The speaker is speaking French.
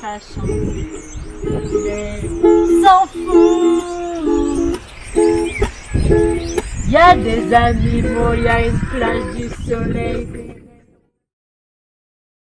façon. Mais s'en fout. Y a des animaux, y a une plage du soleil.